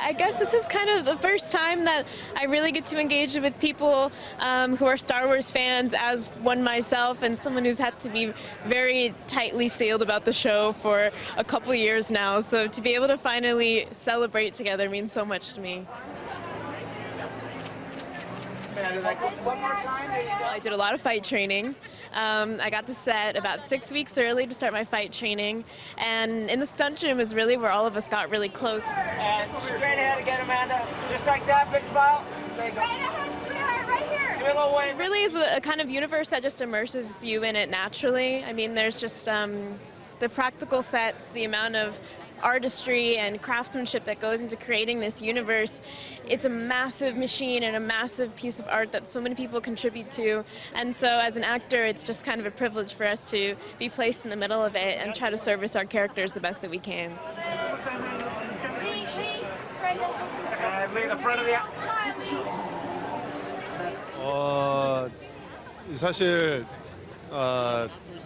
I guess this is kind of the first time that I really get to engage with people who are Star Wars fans as one myself and someone who's had to be very tightly sealed about the show for a couple years now. So to be able to finally celebrate together means so much to me. I did a lot of fight training. I got to set about 6 weeks early to start my fight training, and in the stunt gym is really where all of us got really close. And straight ahead again, Amanda. Just like that, big smile. There you go. Straight ahead, sweetheart, right here. Give me a little wave. It really is a kind of universe that just immerses you in it naturally. I mean, there's just the practical sets, the amount of artistry and craftsmanship that goes into creating this universe. It's a massive machine and a massive piece of art that so many people contribute to, and so as an actor it's just kind of a privilege for us to be placed in the middle of it and try to service our characters the best that we can. Leave the front of the 사실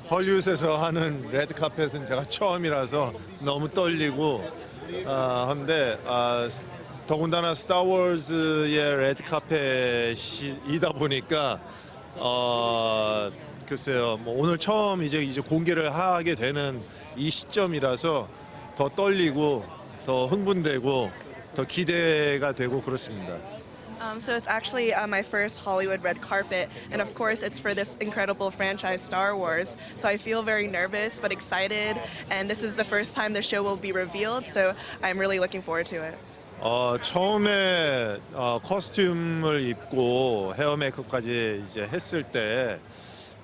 헐리우드에서 하는 레드카펫은 제가 처음이라서 너무 떨리고 한데 더군다나 스타워즈의 레드카펫이다 보니까 글쎄요, 뭐 오늘 처음 이제 공개를 하게 되는 이 시점이라서 더 떨리고 더 흥분되고 더 기대가 되고 그렇습니다. So it's actually my first Hollywood red carpet, and of course it's for this incredible franchise Star Wars. So I feel very nervous but excited, and this is the first time the show will be revealed, so I'm really looking forward to it. 처음에 코스튬을 입고 헤어 메이크업까지 이제 했을 때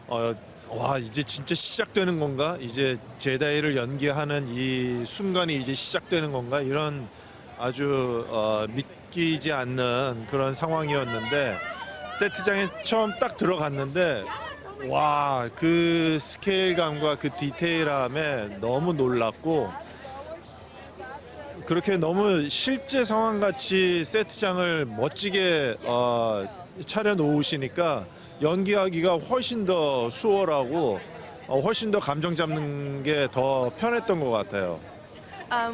와, 이제 진짜 시작되는 건가? 이제 제다이를 연기하는 이 순간이 이제 시작되는 건가? 이런 아주 믿기지 않는 그런 상황이었는데 세트장에 처음 딱 들어갔는데 와, 그 스케일감과 그 디테일함에 너무 놀랐고 그렇게 너무 실제 상황같이 세트장을 멋지게 차려 놓으시니까 연기하기가 훨씬 더 수월하고 훨씬 더 감정 잡는 게 더 편했던 것 같아요.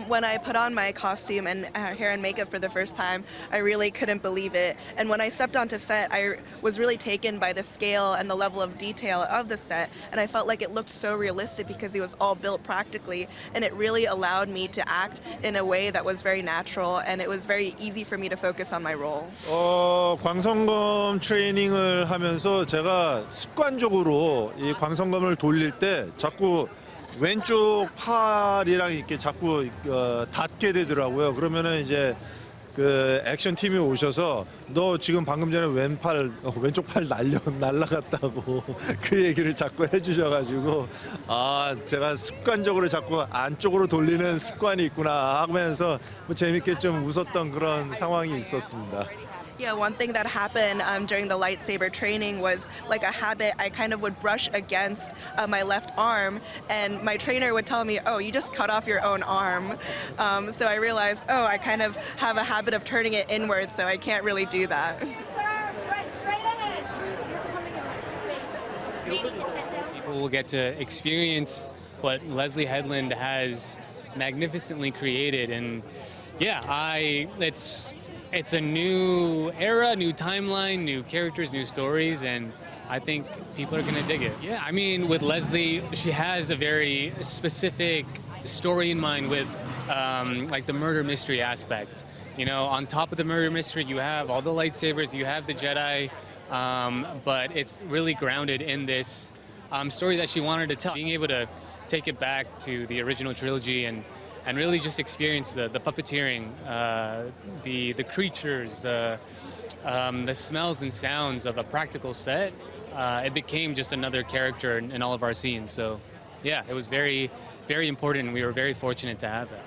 When I put on my costume and hair and makeup for the first time, I really couldn't believe it. And when I stepped onto set, I was really taken by the scale and the level of detail of the set. And I felt like it looked so realistic because it was all built practically. And it really allowed me to act in a way that was very natural. And it was very easy for me to focus on my role. 광선검 트레이닝을 하면서 제가 습관적으로 이 광선검을 돌릴 때 자꾸 왼쪽 팔이랑 이렇게 자꾸 닿게 되더라고요. 그러면은 이제 그 액션 팀이 오셔서 너 지금 방금 전에 왼쪽 팔 날라갔다고 그 얘기를 자꾸 해주셔가지고 제가 습관적으로 자꾸 안쪽으로 돌리는 습관이 있구나 하면서 뭐 재밌게 좀 웃었던 그런 상황이 있었습니다. Yeah, one thing that happened during the lightsaber training was like a habit. I kind of would brush against my left arm, and my trainer would tell me, "Oh, you just cut off your own arm." So I realized, oh, I kind of have a habit of turning it inward, so I can't really do that. Sir, right, straight ahead. People will get to experience what Leslye Headland has magnificently created, and yeah, it's a new era, new timeline, new characters, new stories, and I think people are gonna dig it. Yeah, I mean, with Leslye, she has a very specific story in mind with like the murder mystery aspect. You know, on top of the murder mystery, you have all the lightsabers, you have the Jedi, but it's really grounded in this story that she wanted to tell. Being able to take it back to the original trilogy and really just experience the puppeteering, the creatures, the smells and sounds of a practical set. It became just another character in all of our scenes. So, yeah, it was very, very important, and we were very fortunate to have that.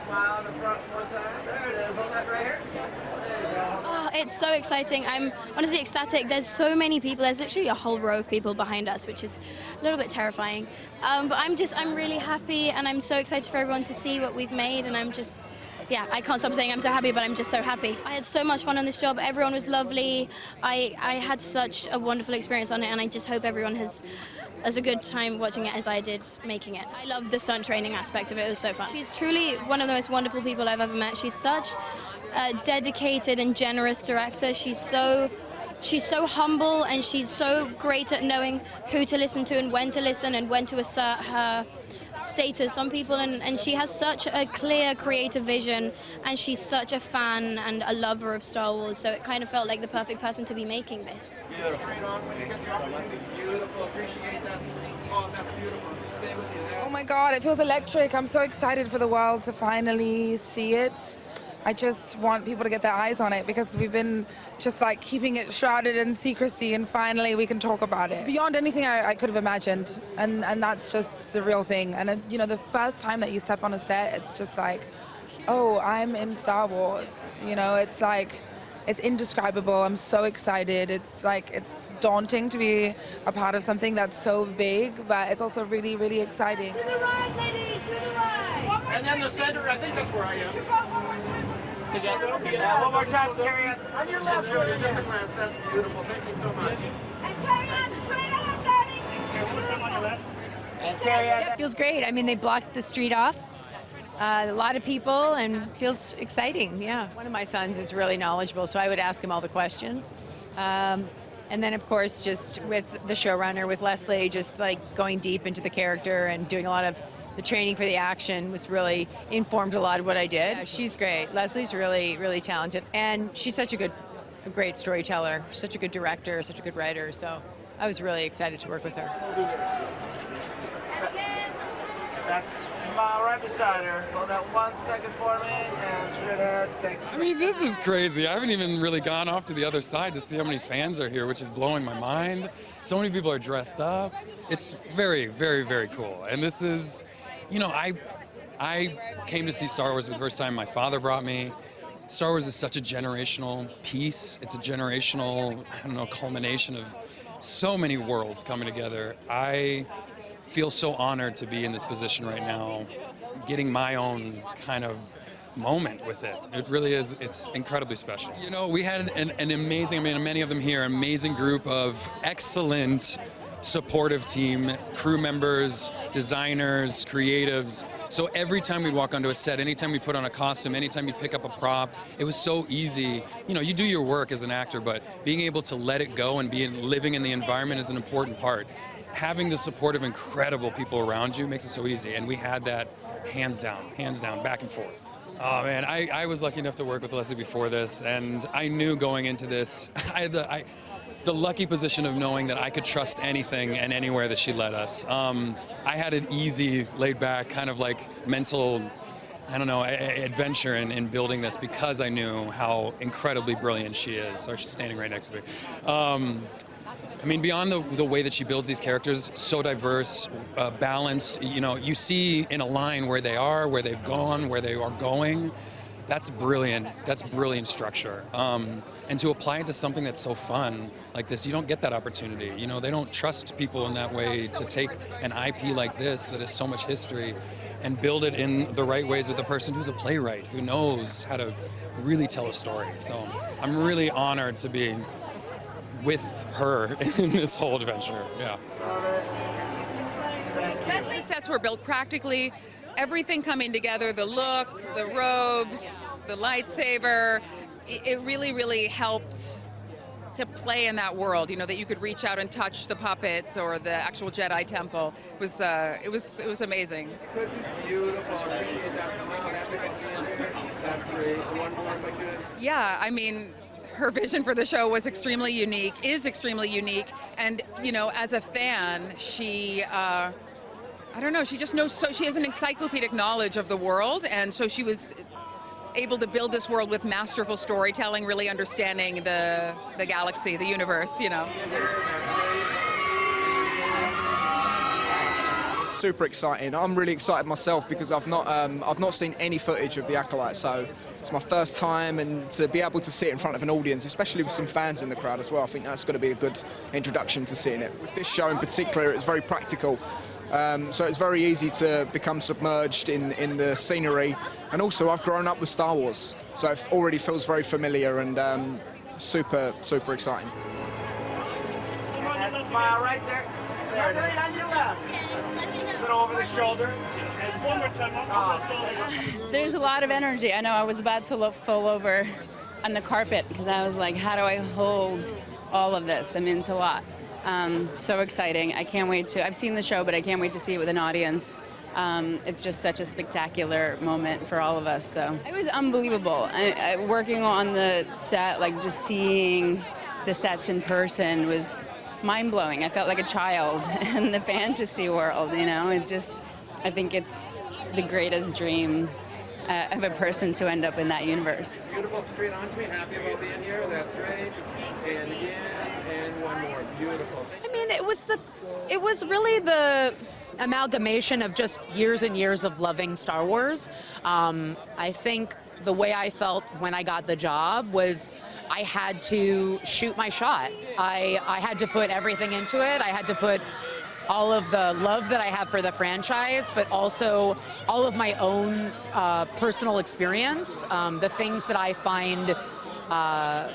Smile in the front one time. There it is. Hold that right here. It's so exciting. I'm honestly ecstatic. There's so many people. There's literally a whole row of people behind us, which is a little bit terrifying. But I'm really happy, and I'm so excited for everyone to see what we've made, and yeah, I can't stop saying I'm so happy, but I'm just so happy. I had so much fun on this job. Everyone was lovely. I had such a wonderful experience on it, and I just hope everyone has as a good time watching it as I did making it. I loved the stunt training aspect of it. It was so fun. She's truly one of the most wonderful people I've ever met. She's such a dedicated and generous director. She's so humble, and she's so great at knowing who to listen to and when to assert her status on people, and she has such a clear creative vision, and she's such a fan and a lover of Star Wars, so it kind of felt like the perfect person to be making this. Oh my God, it feels electric. I'm so excited for the world to finally see it. I just want people to get their eyes on it, because we've been just like keeping it shrouded in secrecy, and finally we can talk about it. Beyond anything I could have imagined, and that's just the real thing. And you know, the first time that you step on a set, it's just like, oh, I'm in Star Wars. You know, it's like, it's indescribable. I'm so excited. It's like, it's daunting to be a part of something that's so big, but it's also really, really exciting. To the right, ladies, to the right. And then the center, I think that's where I am. One more time with this. Together. Yeah, one more time, Carrie-Anne. On your left, just a glance. That's beautiful. Thank you so much. And Carrie-Anne, straight ahead, darling. One more time on your left. And Carrie-Anne. It feels great. I mean, they blocked the street off. A lot of people, and feels exciting, yeah. One of my sons is really knowledgeable, so I would ask him all the questions. And then, of course, just with the showrunner, with Leslye, just like going deep into the character and doing a lot of the training for the action was really informed a lot of what I did. Yeah, she's great. Leslie's really, really talented, and she's such a great storyteller, such a good director, such a good writer, so I was really excited to work with her. That's right beside her. Hold that 1 second for me, and straight ahead. Thank you. I mean, this is crazy. I haven't even really gone off to the other side to see how many fans are here, which is blowing my mind. So many people are dressed up. It's very, very, very cool. And this is, you know, I came to see Star Wars for the first time. My father brought me. Star Wars is such a generational piece. It's a generational, I don't know, culmination of so many worlds coming together. I feel so honored to be in this position right now, getting my own kind of moment with it. It really is, it's incredibly special. You know, we had an amazing, I mean, many of them here, amazing group of excellent supportive team, crew members, designers, creatives. So every time we'd walk onto a set, anytime we put on a costume, anytime you'd pick up a prop, it was so easy. You know, you do your work as an actor, but being able to let it go and living in the environment is an important part. Having the support of incredible people around you makes it so easy, and we had that hands down, back and forth. Oh man, I was lucky enough to work with Leslye before this, and I knew going into this, I had the lucky position of knowing that I could trust anything and anywhere that she led us. I had an easy, laid back, kind of like mental, I don't know, adventure in building this, because I knew how incredibly brilliant she is. So she's standing right next to me. I mean, beyond the way that she builds these characters, so diverse, balanced, you know, you see in a line where they are, where they've gone, where they are going. That's brilliant. That's brilliant structure. And to apply it to something that's so fun like this, you don't get that opportunity. You know, they don't trust people in that way to take an IP like this that has so much history and build it in the right ways with a person who's a playwright, who knows how to really tell a story. So I'm really honored to be with her in this whole adventure, yeah. The sets were built practically, everything coming together, the look, the robes, the lightsaber, it really, really helped to play in that world, you know, that you could reach out and touch the puppets or the actual Jedi temple. It was amazing. Yeah, I mean, her vision for the show was extremely unique, is extremely unique, and you know, as a fan, she, I don't know, she just knows, so she has an encyclopedic knowledge of the world, and so she was able to build this world with masterful storytelling, really understanding the galaxy, the universe, you know. Super exciting. I'm really excited myself because I've not seen any footage of The Acolyte, so it's my first time, and to be able to see it in front of an audience, especially with some fans in the crowd as well, I think that's going to be a good introduction to seeing it. With this show in particular, it's very practical, so it's very easy to become submerged in the scenery, and also I've grown up with Star Wars, so it already feels very familiar and super, super exciting. And smile right there. There it is. On your left. Is it over the shoulder? One more time. There's a lot of energy. I know I was about to fall over on the carpet because I was like, how do I hold all of this? I mean, it's a lot. So exciting. I can't wait to, I've seen the show, but I can't wait to see it with an audience. It's just such a spectacular moment for all of us. So it was unbelievable. Working on the set, like just seeing the sets in person was mind-blowing. I felt like a child in the fantasy world, you know? It's just, I think it's the greatest dream of a person to end up in that universe. Beautiful, straight on to me. Happy about being here. That's great. And again, and one more. Beautiful. I mean, it was really the amalgamation of just years and years of loving Star Wars. I think the way I felt when I got the job was I had to shoot my shot. I had to put everything into it. I had to put all of the love that I have for the franchise, but also all of my own personal experience, the things that I find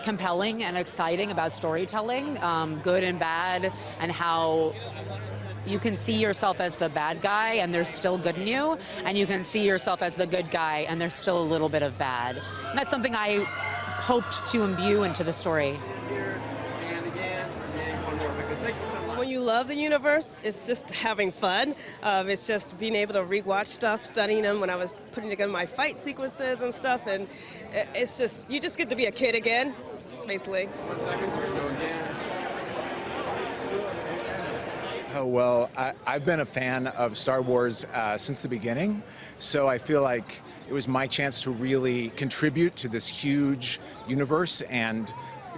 compelling and exciting about storytelling, good and bad, and how you can see yourself as the bad guy and there's still good in you, and you can see yourself as the good guy and there's still a little bit of bad. And that's something I hoped to imbue into the story. When you love the universe, it's just having fun. It's just being able to rewatch stuff, studying them when I was putting together my fight sequences and stuff, and it's just, you just get to be a kid again, basically. Oh, well, I've been a fan of Star Wars since the beginning, so I feel like it was my chance to really contribute to this huge universe and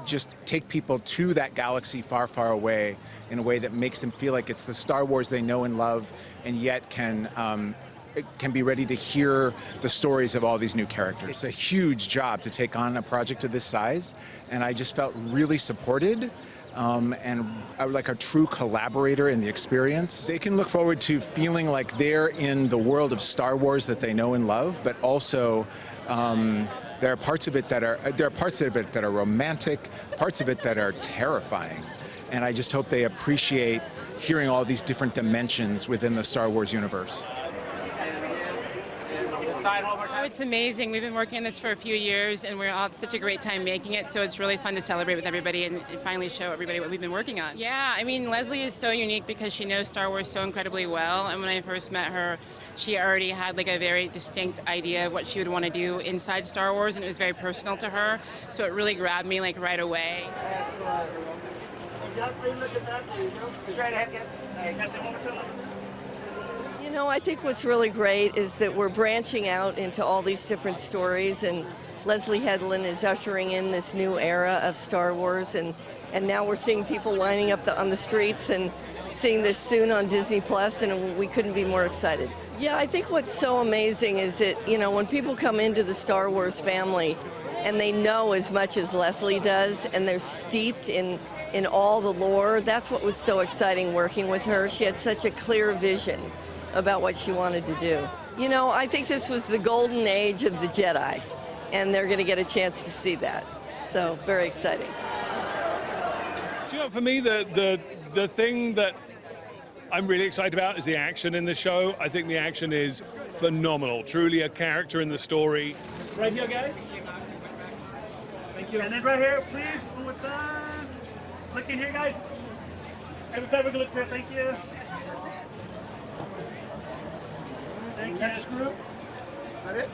just take people to that galaxy far, far away in a way that makes them feel like it's the Star Wars they know and love, and yet can be ready to hear the stories of all these new characters. It's a huge job to take on a project of this size, and I just felt really supported. And like a true collaborator in the experience. They can look forward to feeling like they're in the world of Star Wars that they know and love, but also there are parts of it that are romantic, parts of it that are terrifying. And I just hope they appreciate hearing all these different dimensions within the Star Wars universe. Oh, it's amazing. We've been working on this for a few years, and we're all had such a great time making it, so it's really fun to celebrate with everybody and finally show everybody what we've been working on. Yeah, I mean, Leslye is so unique because she knows Star Wars so incredibly well, and when I first met her, she already had like a very distinct idea of what she would want to do inside Star Wars, and it was very personal to her, so it really grabbed me like right away. You know, I think what's really great is that we're branching out into all these different stories, and Leslye Headland is ushering in this new era of Star Wars, and now we're seeing people lining up on the streets and seeing this soon on Disney Plus, and we couldn't be more excited. Yeah, I think what's so amazing is that, you know, when people come into the Star Wars family and they know as much as Leslye does, and they're steeped in all the lore, that's what was so exciting working with her. She had such a clear vision about what she wanted to do. You know, I think this was the golden age of the Jedi, and they're going to get a chance to see that. So, very exciting. Do you know, for me, the thing that I'm really excited about is the action in the show. I think the action is phenomenal, truly a character in the story. Right here, guys. Thank you. And then right here, please, one more time. Look in here, guys. Every time we can look here, thank you. Thank you. Next group. Is that it?